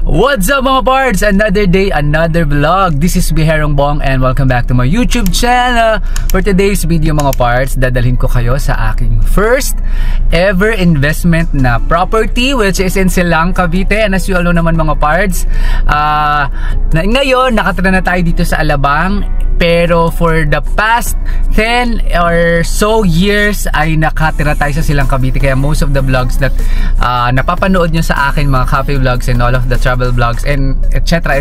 What's up mga pards? Another day, another vlog. This is Biherong Bong and welcome back to my YouTube channel. For today's video mga pards, dadalhin ko kayo sa aking first ever investment na property, which is in Silang, Cavite. And as you all know naman mga pards, ngayon nakatira na tayo dito sa Alabang. Pero for the past 10 or so years ay nakatira tayo sa Silang, Cavite. Kaya most of the vlogs that napapanood nyo sa akin, mga cafe vlogs and all of the travel vlogs and etc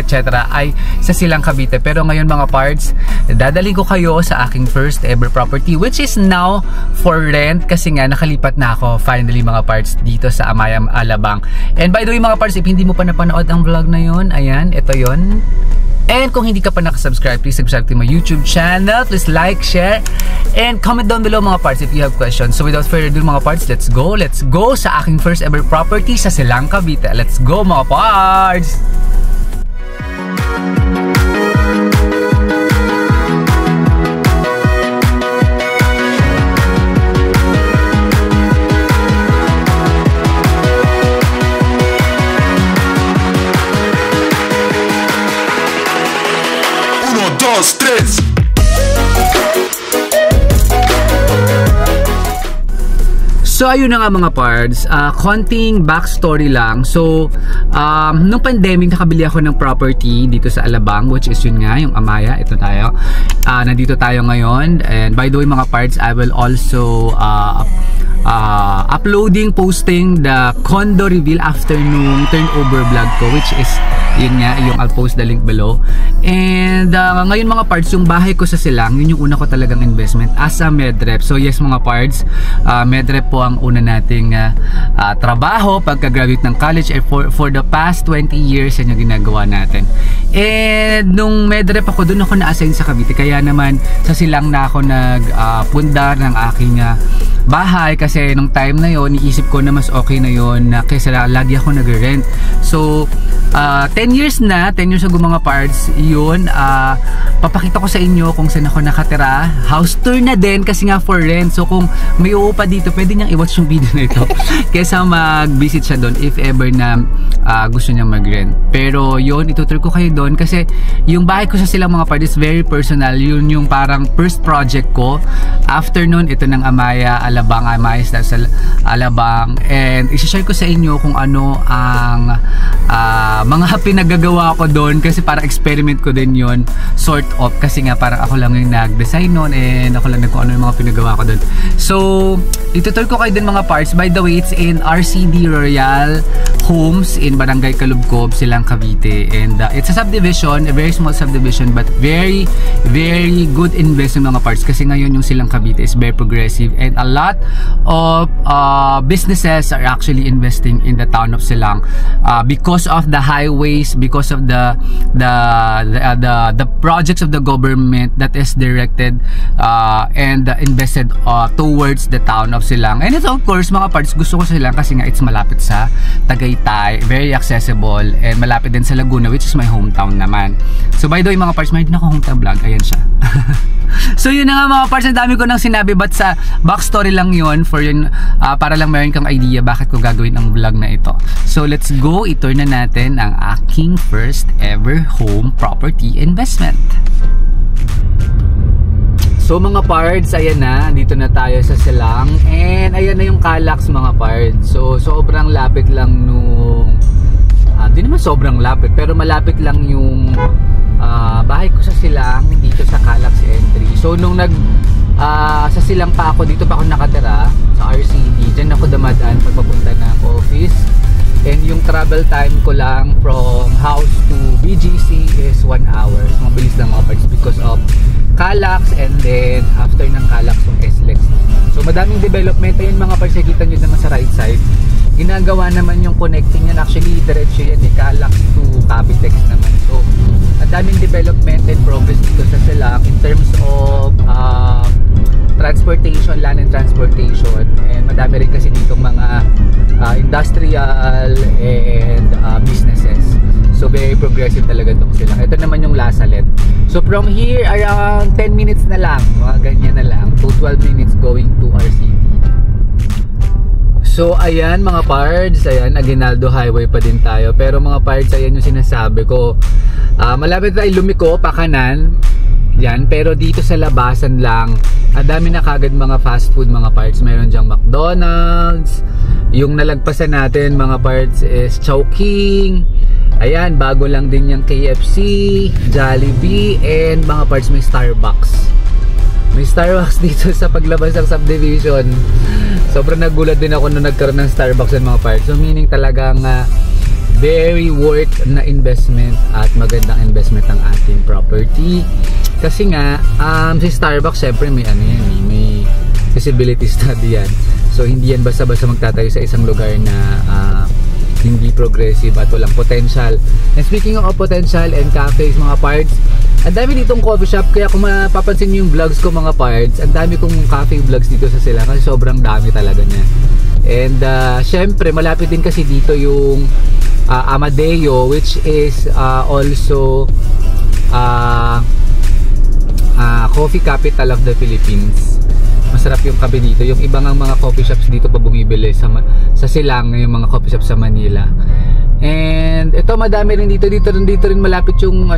ay sa Silang, Cavite. Pero ngayon mga pards, dadalhin ko kayo sa aking first ever property, which is now for rent kasi nga nakalipat na ako finally mga pards dito sa Amayam, Alabang. And by the way mga pards, if hindi mo pa napanood ang vlog na yun, ayan, ito yun. And kung hindi ka pa nakasubscribe, please subscribe to my YouTube channel. Please like, share, and comment down below mga parts if you have questions. So without further ado mga parts, let's go sa aking first ever property sa Silang, Cavite. Let's go mga parts! So ayun na nga mga pards, konting backstory lang. So nung pandemic nakabili ako ng property dito sa Alabang, which is yun nga yung Amaya. Ito tayo, nandito tayo ngayon. And by the way mga pards, I will also posting the condo reveal after nung turnover vlog ko, which is yun nga, yung I'll post the link below. And ngayon mga pards, yung bahay ko sa Silang, yun yung una ko talagang investment as a medrep. So yes mga pards, medrep po ang una nating trabaho pagka-graduate ng college. For the past 20 years yan yung ginagawa natin. And nung medrep ako, dun ako na-assign sa Cavite. Kaya naman sa Silang na ako nagpundar ng aking bahay, kasi nung time na yon iisip ko na mas okay na yon kaysa lagi ako nag-rent. So 10 years ago mga pards, yun, papakita ko sa inyo kung saan ako nakatira. House tour na din kasi nga for rent. So kung may uupa dito, pwede niyang i-watch yung video na ito kaysa mag-visit siya doon if ever na gusto niyang mag-rent. Pero yun, itutur ko kayo doon kasi yung bahay ko sa Silang mga pards is very personal. Yun yung parang first project ko. After nun, ito ng Amaya, Alabang, Amaya sa Alabang. And isi-share ko sa inyo kung ano ang mga pinagagawa ko doon kasi para experiment ko din yun, sort of, kasi nga parang ako lang yung nag-design noon and ako lang kung ano yung mga pinagawa ko doon. So itutur ko kayo din mga parts. By the way, it's in RCD Royal Homes in Barangay Calubcob, Silang, Cavite. And it's a subdivision, a very small subdivision, but very good investment mga parts kasi ngayon yung Silang, Cavite is very progressive and a lot of businesses are actually investing in the town of Silang because of the highways, because of the projects of the government that is directed and invested towards the town of Silang. And ito of course mga parts, gusto ko Silang kasi nga it's malapit sa Tagaytay, very accessible, and malapit din sa Laguna, which is my hometown naman. So by the way mga parts, may din ako hometown vlog, ayan siya. So yun na nga mga parts, ang dami ko nang sinabi, but sa backstory lang yun for yun, para lang meron kang idea bakit ko gagawin ang vlog na ito. So let's go, itour na natin ang aking first ever home property investment. So mga pards, ayan na, dito na tayo sa Silang, and ayan na yung Calax mga pards. So sobrang lapit lang nung di naman sobrang lapit, pero malapit lang yung bahay ko sa Silang dito sa Calax entry. So nung sa Silang pa ako, dito pa ako nakatira sa RCD, dyan ako damadaan pagpapunta ng office. And yung travel time ko lang from house to BGC is 1 hour. So mabilis lang mga parts because of Calax, and then after ng Calax yung SLEX. So madaming development. Ayun mga parts, nakikita nyo naman sa right side, ginagawa naman yung connecting yan. Actually diretso yan Calax to Cavitex naman. So ang daming development and progress dito sa Silang in terms of transportation, land and transportation. And madami rin kasi dito mga industrial and businesses. So very progressive talaga itong Silang. Ito naman yung Lasalet. So from here around 10 minutes na lang, mga ganyan na lang, to 12 minutes going to RCD. So ayan mga pards, ayan Aguinaldo Highway pa din tayo. Pero mga pards, ayan yung sinasabi ko. Malapit tayo lumiko pa kanan. Yan, pero dito sa labasan lang, ang dami na kagad mga fast food mga pards. Meron dyang McDonald's. Yung nalagpasan natin mga pards is Chowking. Ayan, bago lang din yung KFC, Jollibee, and mga pards may Starbucks. May Starbucks dito sa paglabas ng subdivision. Sobrang nagulat din ako nung nagkaroon ng Starbucks and mga parts. So meaning talagang very worth na investment at magandang investment ang ating property. Kasi nga si Starbucks syempre may ano yan, may feasibility study yan. So hindi yan basta-basta magtatayo sa isang lugar na hindi progressive at walang potential. And speaking of potential and cafes mga parts, ang dami ditong coffee shop. Kaya kung mapapansin nyo yung vlogs ko mga parts, ang dami kong cafe vlogs dito sa sila kasi sobrang dami talaga niya. And syempre malapit din kasi dito yung Amadeo, which is also coffee capital of the Philippines. Masarap yung kape dito. Yung ibang mga coffee shops dito pa bumibili sa Silang, yung mga coffee shops sa Manila. And ito madami rin dito rin malapit yung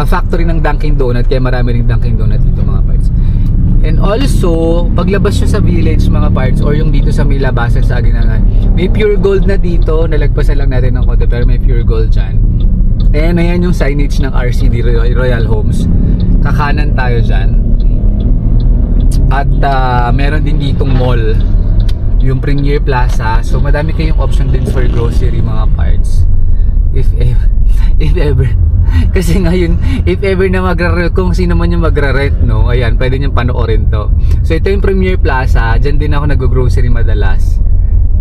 factory ng Dunkin Donut, kaya marami ring Dunkin Donut dito mga parts. And also paglabas nyo sa village mga parts, or yung dito sa may labasan sa Aguinaldo, may Pure Gold na dito. Nalagpasan lang natin ng konti pero may Pure Gold dyan. And ayan yung signage ng RCD Royal Homes. Kakanan tayo dyan. At meron din ditong mall, yung Premier Plaza. So madami kayong option din for grocery mga parts. If ever kasi ngayon, if ever na magra-rent, kung sino man yung magra-rent, no, ayan, pwede niyong panoorin to. So ito yung Premier Plaza. Diyan din ako nag-grocery madalas.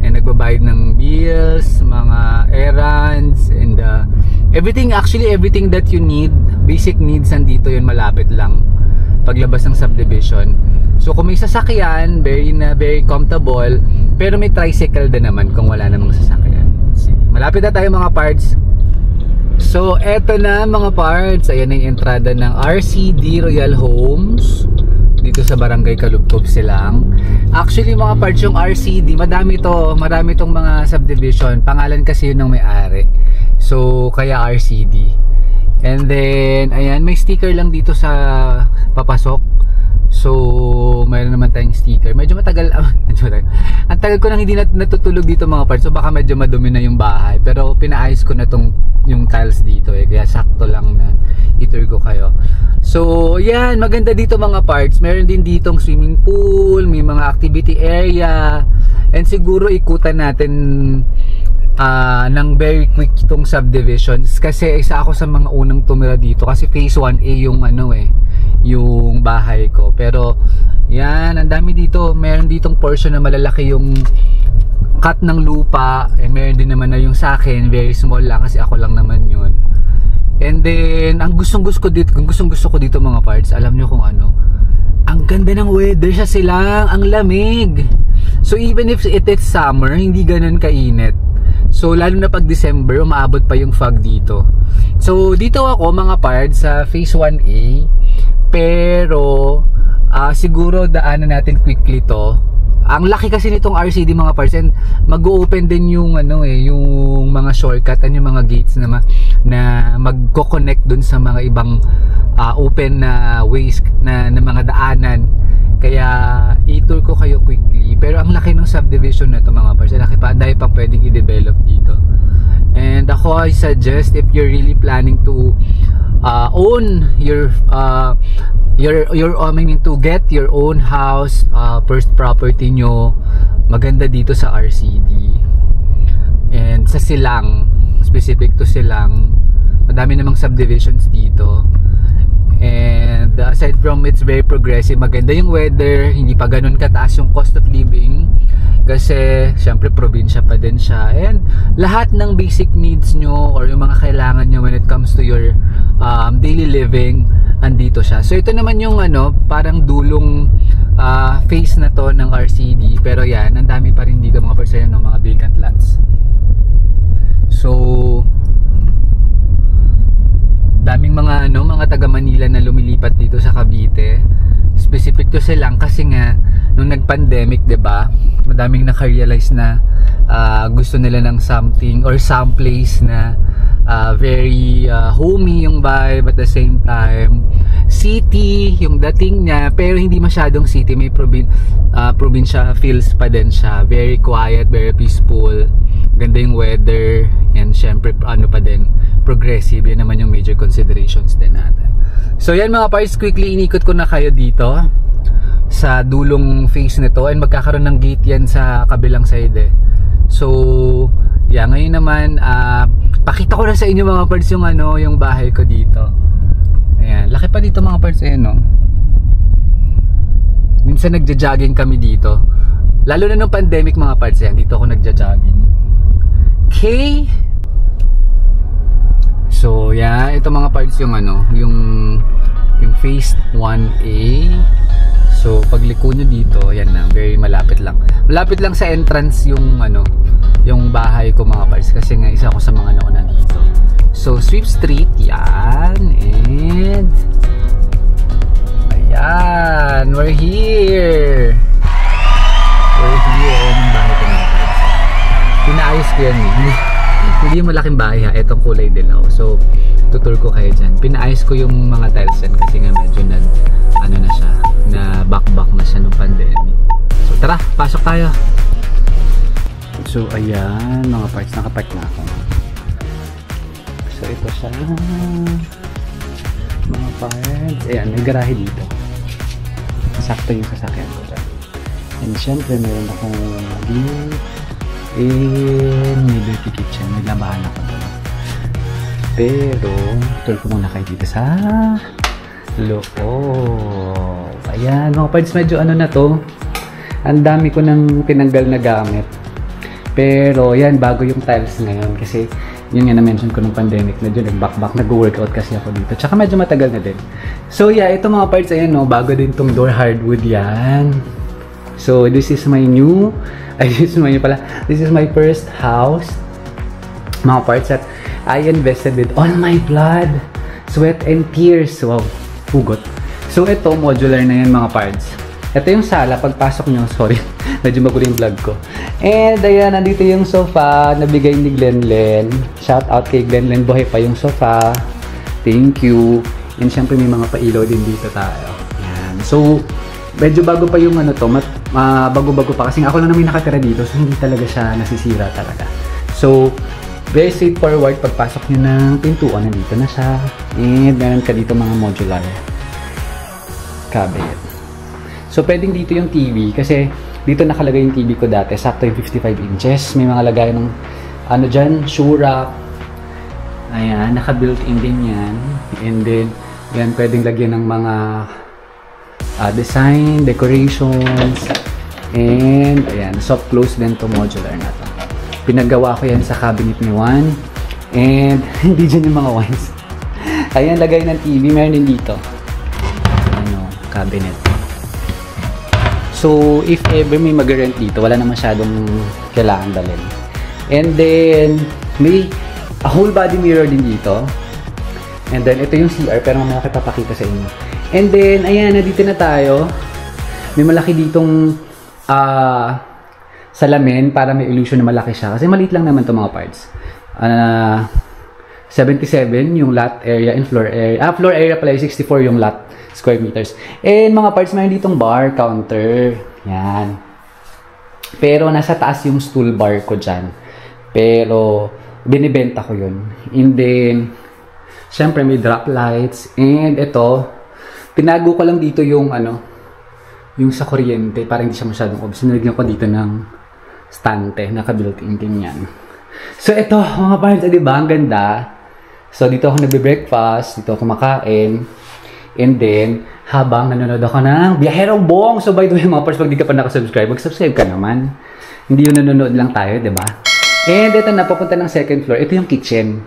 And nagbabayad ng bills, mga errands, and everything that you need, basic needs, nandito yun, malapit lang paglabas ng subdivision. So kung may sasakyan, very comfortable, pero may tricycle din naman kung wala namang sasakyan. Malapit na tayo mga parts. So eto na mga parts, ayan ang entrada ng RCD Royal Homes dito sa Barangay Kalubkob, Silang. Actually mga parts, yung RCD, marami tong mga subdivision. Pangalan kasi yun ng may-ari. So kaya RCD. And then ayan, may sticker lang dito sa papasok. So mayroon naman tayong sticker. Medyo matagal. Ang tagal ko nang hindi natutulog dito mga parts. So baka medyo madumi na yung bahay. Pero pinaayos ko na yung tiles dito kaya sakto lang na itour ko kayo. So yan, maganda dito mga parts. Meron din ditong swimming pool, may mga activity area, and siguro ikutan natin ng very quick itong subdivisions kasi isa ako sa mga unang tumira dito kasi phase 1A yung yung bahay ko. Pero yan, ang dami dito. Meron ditong portion na malalaki yung cut ng lupa, and meron din naman na yung sa akin very small lang kasi ako lang naman yun. And then ang gustong gusto ko dito mga parts, alam nyo kung ano, ang ganda ng weather sa Silang, ang lamig. So even if it is summer, hindi ganun kainit. So lalo na pag December, umaabot pa yung fog dito. So dito ako mga parts sa phase 1A, pero siguro daanan natin quickly to. Ang laki kasi nitong RCD mga parts, and mag-open din yung yung mga shortcut and yung mga gates na magko-connect dun sa mga ibang open na ways na mga daanan. Kaya i-tour ko kayo quickly. Pero ang laki ng subdivision na to mga parts. Laki pa, dahil pang pwedeng i-develop dito. And ako, I suggest if you're really planning to own to get your own house, first property nyo, maganda dito sa RCD. And sa Silang, specific to Silang, madami namang subdivisions dito. And aside from it's very progressive, maganda yung weather, hindi pa ganun kataas yung cost of living kasi syempre probinsya pa din siya, and lahat ng basic needs nyo or yung mga kailangan nyo when it comes to your daily living, andito siya. So ito naman yung parang dulong phase na to ng RCD, pero yan, ang dami pa rin dito mga percent ng mga vacant lots. So daming mga taga Manila na lumilipat dito sa Cavite. Specific to Silang kasi nga nung nag-pandemic, 'di ba? Madaming naka-realize na gusto nila ng something or some place na very homey yung vibe, at the same time city yung dating niya, pero hindi masyadong city, may probinsya feels pa din siya, very quiet, very peaceful, ganda yung weather, and syempre ano pa din, progressive. Yan naman yung major considerations din natin. So yan mga parts, quickly inikot ko na kayo dito sa dulong face nito, and magkakaroon ng gate yan sa kabilang side eh. So yeah, ngayon naman pakita ko na sa inyo mga parts yung yung bahay ko dito. Ayan, laki pa dito mga parts, no? Minsan nagja-jogging kami dito. Lalo na nung pandemic mga parts, dito ako nagja-jogging. Okay? So, yeah, ito mga parts yung yung phase 1A. So, pagliko nyo dito, yan na, very malapit lang. Malapit lang sa entrance yung yung bahay ko mga parts, kasi nga isa ako sa mga nauna dito. So, Sweep Street, yan, and ayan, we're here. We're here, yung bahay ko mga parts. Pinaayos ko yan hindi yung malaking bahay ha, etong kulay dilaw. So, tutur ko kayo dyan. Pinaayos ko yung mga tiles yan kasi nga medyo na siya, na back na siya nung pandemic. So, tara, pasok tayo. So, ayan, mga parts, nakapark na ako. So, ito siya, mga parts. Ayan, may garahe dito. Sakto yung sasakyan ko dyan. And syempre, meron akong may dirty kitchen, may labahan ako doon. Pero, tour ko muna kayo dito sa loob. Ayan, mga parts, medyo na to. Ang dami ko nang tinanggal na gamit. Pero, yan, bago yung tiles ngayon. Kasi, yun nga na-mention ko nung pandemic, medyo nag-back, nag-workout kasi ako dito. Tsaka medyo matagal na din. So, yeah, ito mga parts, ayan, bago din tong door, hardwood yan. So, this is my new, this is my first house. Mga parts that I invested with all my blood, sweat, and tears. Wow, hugot. So, ito, modular na yan mga parts. Ito yung sala, pagpasok nyo, sorry, medyo magulo yung vlog ko. And ayan, nandito yung sofa, nabigay ni Glenlen. Shout out kay Glenlen, buhay pa yung sofa. Thank you. And syempre may mga pailaw din dito tayo. Ayan. So, medyo bago pa yung bago-bago pa. Kasi ako lang naman nakatira dito, so hindi talaga siya nasisira talaga. So, very straightforward, pagpasok nyo ng pintuan, nandito na siya. And meron ka dito mga modular cabinet. So, pwedeng dito yung TV kasi dito nakalagay yung TV ko dati. Sakto yung 55 inches. May mga lagay ng dyan, shoe rack. Ayan, naka-built-in din yan. And then, yan, pwedeng lagyan ng mga design, decorations. And, ayan, soft close din to, modular na to. Pinagawa ko yan sa cabinet ni Juan. And, hindi dyan yung mga wines. Ayan, lagay ng TV. Meron din dito. Cabinet. So, if ever may mag-rent dito, wala na masyadong kailangan dalhin. And then, may a whole body mirror din dito. And then, ito yung CR, pero mamaya papakita sa inyo. And then, ayan, nandito na tayo. May malaki ditong salamin para may illusion na malaki siya. Kasi maliit lang naman itong mga parts. 77 yung lot area and floor area. Floor area pala, 64 yung lot square meters. And mga parts, mayroon ditong bar counter. Yan. Pero nasa taas yung stool bar ko dyan. Pero binibenta ko yun. And then, syempre may drop lights. And ito, tinago ko lang dito yung yung sa kuryente para hindi siya masyadong obvious. Nilagyan ko dito ng stante. Naka-built-in din yan. So ito, mga parts, diba? Ang ganda. So dito ako nagbe-breakfast. Dito ako kumakain. And then, habang nanonood ako ng Biyaherong Bong. So by the way, mga parts, pag di ka pa nakasubscribe, mag-subscribe ka naman. Hindi yung nanonood lang tayo, diba? And ito na, papunta ng second floor. Ito yung kitchen.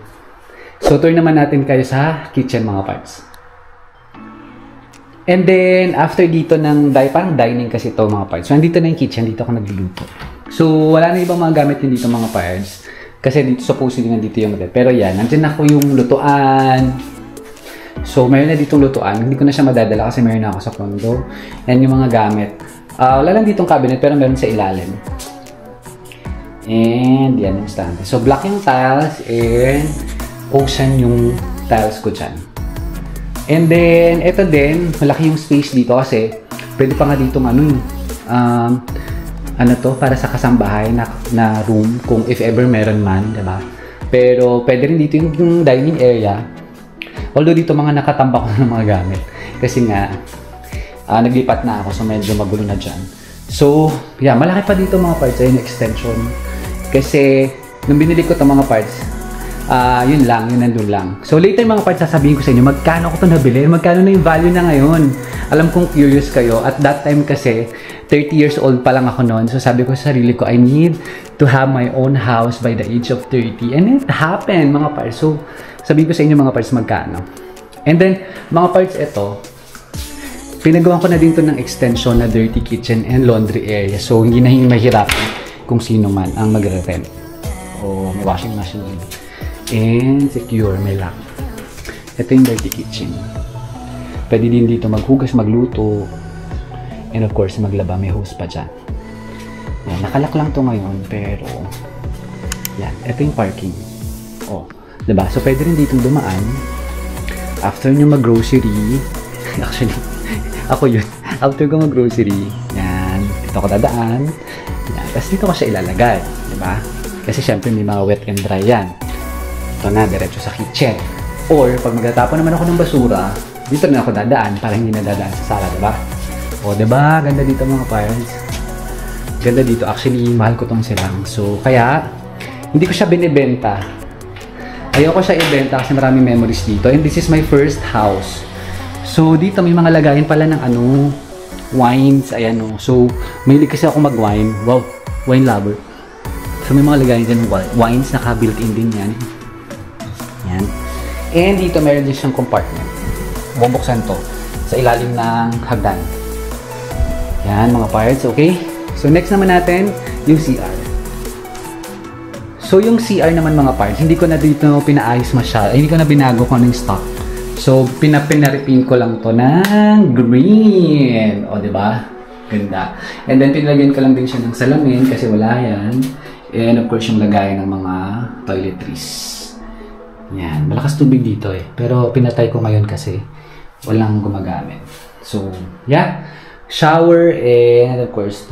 So tour naman natin kayo sa kitchen, mga parts. And then, after dito parang dining kasi ito, mga parts. So andito na yung kitchen, dito ako nagluluto. So wala na ibang mga gamit din dito, mga parts. Kasi dito supposedly nandito yung pero yan, nandiyan ako yung lutuan. So mayroon na ditong lutuan. Hindi ko na siya madadala kasi mayroon na ako sa condo. And yung mga gamit. Wala lang ditong cabinet pero meron sa ilalim. And yan yung stand. So black yung tiles and ocean yung tiles ko dyan. And then, ito din, malaki yung space dito kasi pwede pa nga ditong ano to, para sa kasambahay na room kung if ever meron man, diba? Pero pwede rin dito yung dining area. Although dito mga nakatambak ko ng mga gamit. Kasi nga, naglipat na ako so medyo magulo na dyan. So, yeah, malaki pa dito mga parts. Ayun, extension. Kasi, nung binili ko itong mga parts, yun lang, yun nandun lang. So, later mga parts, sasabihin ko sa inyo, magkano ko ito nabili? Magkano na yung value na ngayon? Alam kong curious kayo. At that time kasi, 30 years old pa lang ako noon. So, sabi ko sa sarili ko, I need to have my own house by the age of 30. And it happened, mga parts. So, sabihin ko sa inyo mga parts, magkano. And then, mga parts, ito, pinagawa ko na din to ng extension na dirty kitchen and laundry area. So, hindi na mahirapan kung sino man ang magre-rent. O may washing machine. And secure, may lock. Ito yung dirty kitchen. Pwede din dito maghugas, magluto. And of course, maglaba. May hose pa dyan. Yan, nakalak lang to ngayon, pero yan, ito yung parking. O, diba? So, pwede rin dito dumaan. After nyo mag-grocery, actually, ako yun. After ko mag-grocery, yan, dito ako dadaan. Yan, tapos dito ko siya ilalagay, diba? Kasi syempre may mga wet and dry yan. Ito na, diretso sa kitchen. Or, pag magtatapon naman ako ng basura, dito na ako dadaan para hindi na dadaan sa sala, diba? O, diba? Ganda dito mga parents. Ganda dito. Actually, mahal ko tong silang. So, kaya, hindi ko siya binibenta. Ayoko siya ibenta kasi maraming memories dito. And this is my first house. So, dito may mga lagayan pala ng wines. Ayan o. So, mahilig kasi ako mag-wine. Wow, wine lover. So, may mga lagayan dyan wines. Naka-built-in din yan. Yan. And dito meron din siyang compartment. Bubuksan to sa ilalim ng hagdan. Yan mga parts. Okay? So, next naman natin yung CR. So, yung CR naman mga parts, hindi ko na dito pinaayos masyado. Hindi ko na binago kung anong stock. So, pinaripin ko lang to ng green. O, diba? Ganda. And then, pinalagyan ko lang din siya ng salamin kasi wala yan. And of course, yung lagayan ng mga toiletries. Yan. Malakas tubig dito eh. Pero, pinatay ko ngayon kasi walang gumagamit. So, yeah. Shower and of course,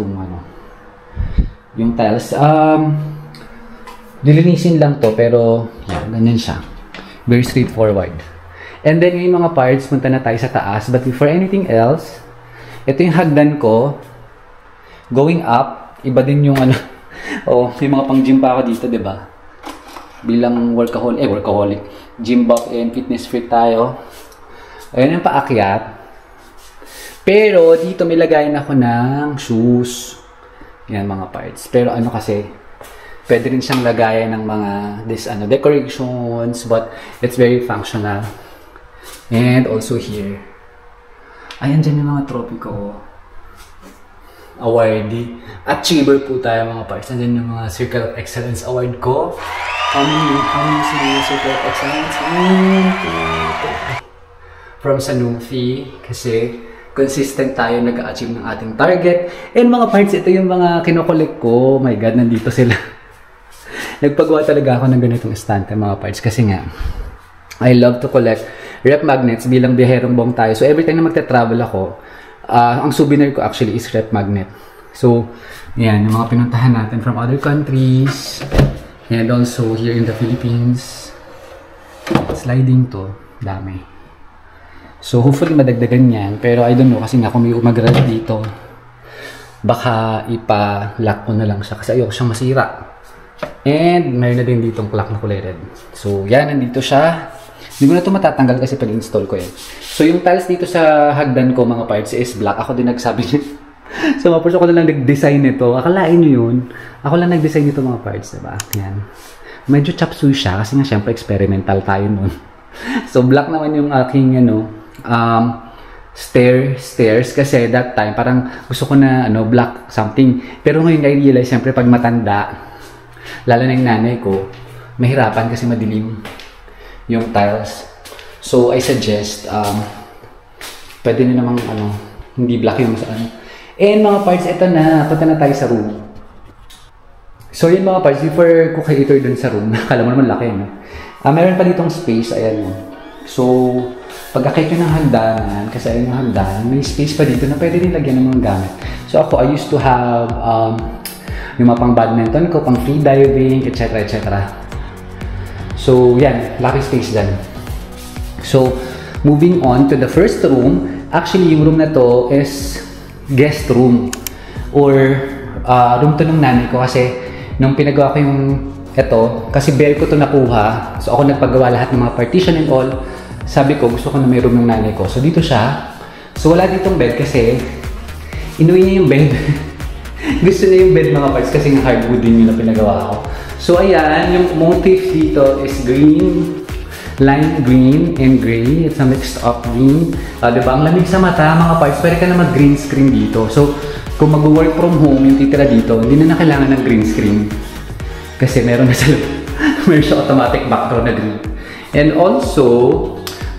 yung tiles. Dilinisin lang to pero yeah, ganyan siya. Very straightforward. And then yung mga parts, punta na tayo sa taas. But before anything else, ito yung hagdan ko. Going up, iba din yung may mga pang gym pa ako dito, diba? Bilang workaholic. Gym buff and fitness freak tayo. Ayun yung paakyat. Pero dito may lagayan ako ng shoes. Yan mga parts. Pero kasi, pwede rin siyang lagayan ng mga decorations, but it's very functional. And also here. Ayan dyan yung mga trophy ko. Awardee. Achiever po tayo mga parts. Andyan yung mga Circle of Excellence Award ko. How many Circle of Excellence? From Sanofi. Kasi consistent tayo nag-achieve ng ating target. And mga parts, ito yung mga kinokolek ko. Oh my God, nandito sila. Nagpagawa talaga ako ng ganitong estante mga parts kasi nga I love to collect rep magnets bilang biherong bong tayo. So every time na magta-travel ako, ang souvenir ko actually is rep magnet. So yan, yung mga pinuntahan natin from other countries and also here in the Philippines. Sliding to, dami. So hopefully madagdagan yan, pero I don't know kasi nga kung may umagrad dito, baka ipa-lock ko na lang siya kasi ayoko siyang masira. And meron na din ditong clock na kulay red. So yan, nandito siya. Hindi ko na ito matatanggal kasi pag-install ko yan. So yung tiles dito sa hagdan ko mga parts is black. Ako din nagsabi niya. So mga parts, ako na lang nag-design nito. Akalain nyo yun. Ako lang nag-design nito mga parts, diba? Yan. Medyo chop suey siya kasi nga syempre experimental tayo nun. So black naman yung aking stairs kasi that time parang gusto ko na black something. Pero ngayon I realize syempre pag matanda, lalo na yung nanay ko, mahirapan kasi madilim yung tiles. So, I suggest, pwede na namang, hindi black yung And mga parts, ito na. Punta na tayo sa room. So yun mga parts, before ko kayo ito dun sa room, akala mo naman laki, no? Meron pa ditong space, ayan mo. So, pag-akit nyo ng hagdanan, kasi ayun yung hagdanan, may space pa dito na pwede rin lagyan ng mga gamit. So ako, I used to have yung mga pang badminton ko, pang free diving, etc. etc. So yan, laki space dyan. So, moving on to the first room, actually yung room na to is guest room or room to ng nanay ko kasi nung pinagawa ko yung eto, kasi bare ko to nakuha, so ako nagpagawa lahat ng mga partition and all. Sabi ko, gusto ko na may room ng nanay ko. So dito siya. So wala ditong bed kasi inuwi niya yung bed. Gusto niya yung bed mga parts kasi nga hardwood din yung na pinagawa ko. So ayan, yung motif dito is green, lime green and gray. It's a mixed up green. Diba? Ang lamig sa mata mga parts, pwede ka na mag green screen dito. So kung mag-work from home yung titira dito, hindi na kailangan ng green screen. Kasi meron na sa meron siya automatic background na green. And also,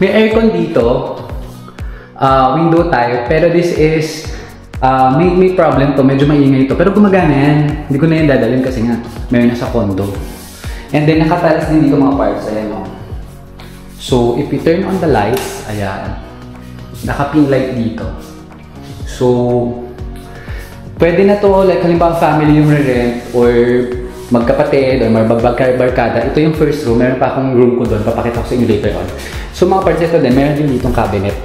may aircon dito, window type, pero this is, may problem to, medyo maingay ito, pero gumagana yan. Hindi ko na yan dadalhin kasi nga, meron na sa condo. And then, nakatalas din dito mga parts, ayan o. So, if you turn on the lights, ayan, naka-pin light dito. So, pwede na to, like halimbawa family yung re-rent, or magkapatid, or barkada. Ito yung first room, meron pa akong room ko doon, papakita ko sa inyo later on. So mga parts ito din, meron din ditong cabinet.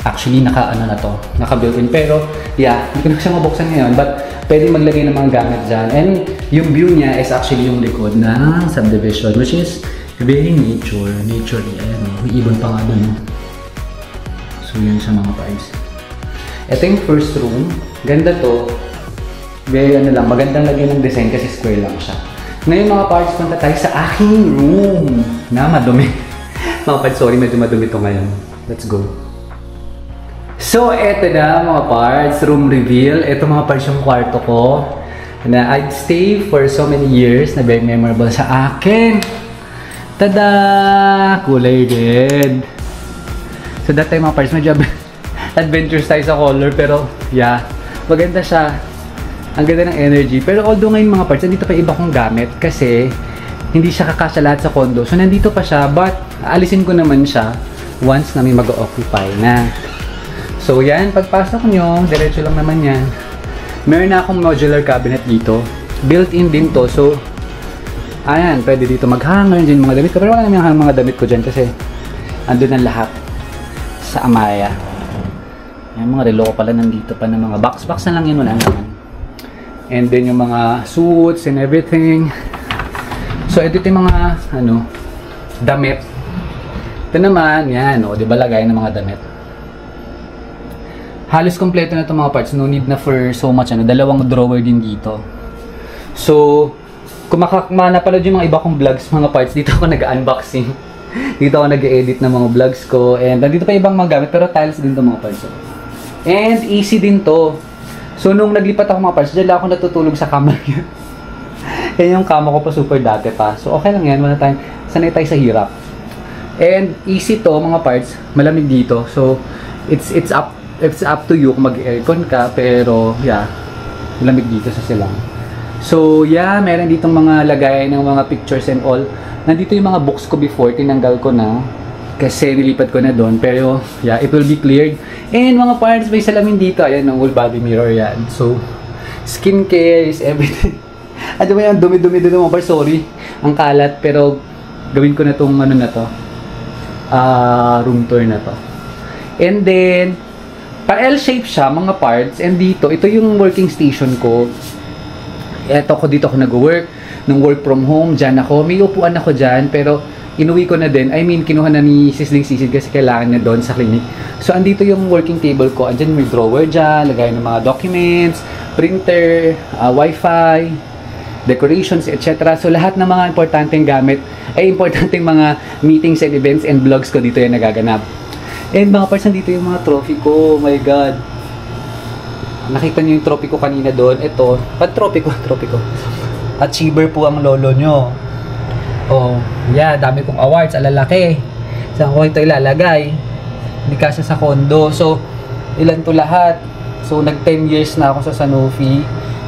Actually, naka-built-in. Pero, yeah, hindi ko na siya mabuksan ngayon. But, pwede maglagay ng mga gamit dyan. And, yung view niya is actually yung likod ng subdivision, which is very nature. Ayan, may ibon pa nga dun. So, yun siya mga parts. Ito yung first room. Ganda to. Very magandang lagyan ng design kasi square lang siya. Ngayon mga parts, punta tayo sa aking room na madumi. Mga parts, sorry, medyo madumi to ngayon. Let's go. So, eto na mga parts, room reveal. Ito mga parts yung kwarto ko na I'd stay for so many years na very memorable sa akin. Tada! Kulay red. So, that time mga parts, medyo adventurous tayo sa color pero yeah, maganda siya. Ang ganda ng energy. Pero although ngayon mga parts, nandito pa iba kong gamit kasi hindi siya kakasya lahat sa condo. So nandito pa siya, but alisin ko naman siya once na may mag-occupy na. So yan, pagpasok nyo, diretso lang naman yan. Meron na akong modular cabinet dito. Built-in din to. So, ayan, pwede dito mag-hanger dyan mga damit ko. Pero wala naman yung mga damit ko dyan kasi andun ang lahat sa Amaya. Yan, mga relo ko pala nandito pa ng mga box na lang yun, wala naman. And then yung mga suits and everything. So ito yung mga damit. Ito naman, yan, di ba lagay ng mga damit. Halos kompleto na itong mga parts. No need na for so much, dalawang drawer din dito. So, kung napanood yung mga iba kong vlogs, mga parts, dito ako nag-unboxing. Dito ako nag-edit ng mga vlogs ko. And nandito pa ibang mga gamit, pero tiles din itong mga parts. And easy din to. So, nung naglipat ako mga parts, dyan lang ako natutulog sa kama niya. Yan yung kama ko pa super dati pa. So, okay lang yan. Wala tayong, sanay tayo sa hirap. And, easy to mga parts. Malamig dito. So, it's up to you kung mag-aircon ka. Pero, yeah. Malamig dito sa silang. So, yeah. Meron ditong mga lagay ng mga pictures and all. Nandito yung mga books ko before. Tinanggal ko na. Kasi nilipat ko na doon. Pero, yeah, it will be cleared. And mga parts, may salamin dito. Ayan, ang whole body mirror yan. So, skincare is everything. Ano ba yan? Dumi-dumi din mga parts. Sorry. Ang kalat. Pero, gawin ko na itong na to. Room tour na to. And then, pa-L-shape siya, mga parts. And dito, ito yung working station ko. Dito ako nag-work. Nung work from home, dyan ako. May upuan ako dyan. Pero, inuwi ko na din. I mean, kinuha na ni Sisling Sisid kasi kailangan na doon sa clinic. So, andito yung working table ko. Andyan may drawer dyan, lagay ng mga documents, printer, wifi, decorations, etc. So, lahat ng mga importanteng gamit, importanteng mga meetings and events and vlogs ko dito yan nagaganap. And mga parts, nandito yung mga trophy ko. Oh my God. Nakita niyo yung trophy ko kanina doon. Ito, trophy ko. Achiever po ang lolo nyo. Oh, yeah, dami kong awards, alalaki. Saan ko ito ilalagay? Hindi kasi sa condo. So, ilan to lahat? So, nag 10 years na ako sa Sanofi.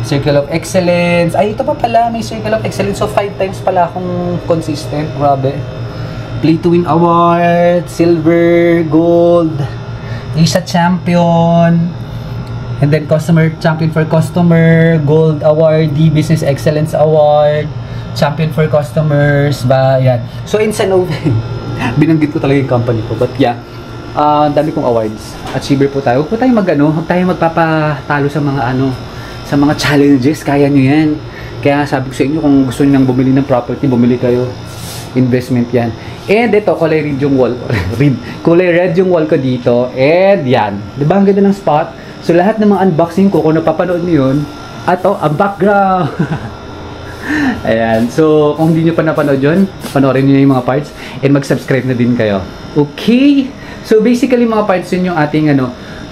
Circle of Excellence. Ay, ito pa pala, may Circle of Excellence. So, 5 times pala akong consistent. Grabe. Play to Win Award, Silver, Gold, Asia Champion, and then Customer Champion for Customer, Gold Award, Business Excellence Award, Champion for Customers, ba, yan. So, in Sanofi, binanggit ko talaga yung company ko. But yeah, dami kong awards. Achiever po tayo. Huwag po tayo huwag tayo magpapatalo sa mga sa mga challenges. Kaya nyo yan. Kaya sabi ko sa inyo, kung gusto nyo nang bumili ng property, bumili kayo. Investment yan. And ito, kulay red yung wall. Kulay red yung wall ko dito. And yan. Diba ang ganda ng spot? So lahat ng mga unboxing ko, kung napapanood nyo yun, ang background. Ayan. So, kung hindi nyo pa napanood yun, panoorin nyo yung mga parts. And mag-subscribe na din kayo. Okay? So, basically mga parts yun yung ating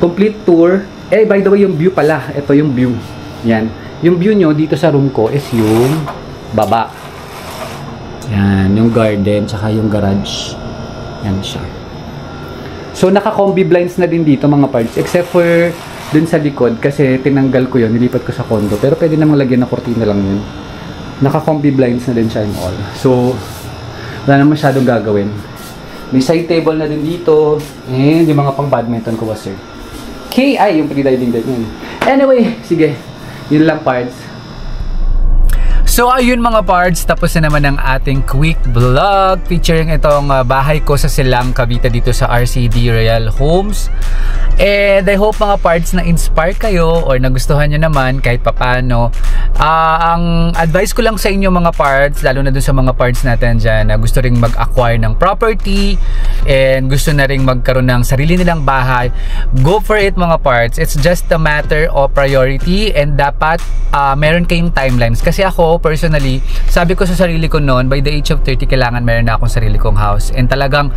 complete tour. Eh, by the way, yung view pala. Ito yung view. Yan. Yung view nyo dito sa room ko is yung baba. Yan. Yung garden, tsaka yung garage. Yan siya. So, naka-combi blinds na din dito mga parts. Except for dun sa likod. Kasi tinanggal ko yun. Nilipat ko sa condo. Pero pwede namang lagyan ng kortina lang yun. Naka-combi blinds na din siya yung all. So, wala na masyadong gagawin. May side table na din dito. And yung mga pang badminton ko was sir. Okay, ay, yung pre-diving din yun. Anyway, sige. Yun lang parts. So ayun mga parts, tapos na naman ang ating quick vlog featuring itong bahay ko sa Silang, Cavite dito sa RCD Royal Homes. And I hope mga parts na inspire kayo or nagustuhan nyo naman kahit papano. Ang advice ko lang sa inyo mga parts, lalo na dun sa mga parts natin dyan na gusto ring mag-acquire ng property and gusto na ring magkaroon ng sarili nilang bahay, go for it mga parts. It's just a matter of priority and dapat meron kayong timelines. Kasi ako personally, sabi ko sa sarili ko noon, by the age of 30 kailangan meron na akong sarili kong house. And talagang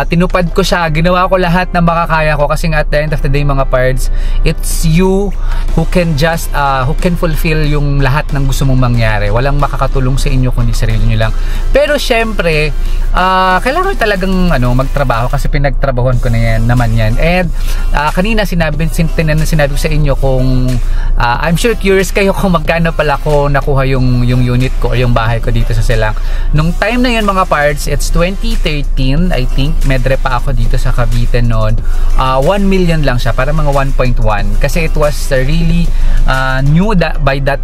tinupad ko siya, ginawa ko lahat na makakaya ko kasi at the end of the day mga parts, it's you who can just who can fulfill yung lahat ng gusto mong mangyari. Walang makakatulong sa inyo kundi sarili nyo lang. Pero syempre, kailangan talagang magtrabaho kasi pinagtrabahuan ko na yan naman yan. And kanina sinabi ko sa inyo kung I'm sure curious kayo kung magkano pala ko nakuha yung unit ko o yung bahay ko dito sa Silang. Nung time na yun mga parts, it's 2013 I think, medre pa ako dito sa Cavite noon. 1 million lang siya, para mga 1.1 kasi it was really new by that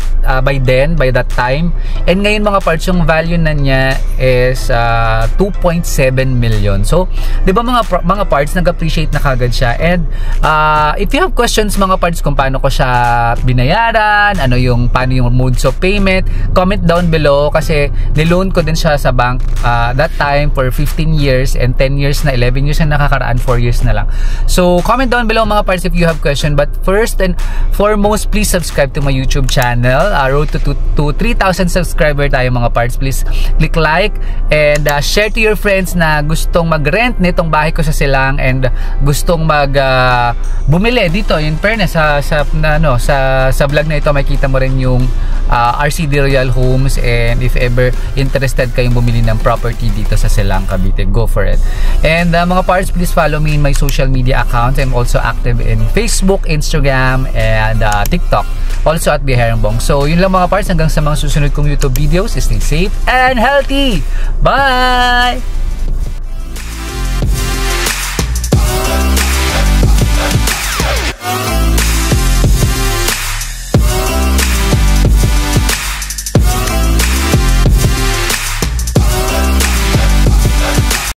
time. And ngayon mga parts, yung value na niya is 2.7 million. So, 'di ba mga parts, nag-appreciate na kagad siya. And if you have questions mga parts kung paano ko siya binayaran, paano yung modes of payment, comment down below kasi niloan ko din siya sa bank that time for 15 years and 10 years na, 11 years na nakakaraan, 4 years na lang. So, comment down below mga parts if you have question. But first and foremost, please subscribe to my YouTube channel. Road to 3,000 subscriber tayo mga parts. Please click like and share to your friends na gustong mag-rent nitong bahay ko sa Silang and gustong bumili dito. In fairness, sa vlog na ito makita mo rin yung RCD Royal Homes, and if ever interested kayong bumili ng property dito sa Silang, Cavite, go for it. And mga parts, please follow me in my social media accounts. I'm also active in Facebook, Instagram, and TikTok. Also at Biherengbong. So yun lang mga parts, hanggang sa mga susunod kong YouTube videos. Stay safe and healthy. Bye!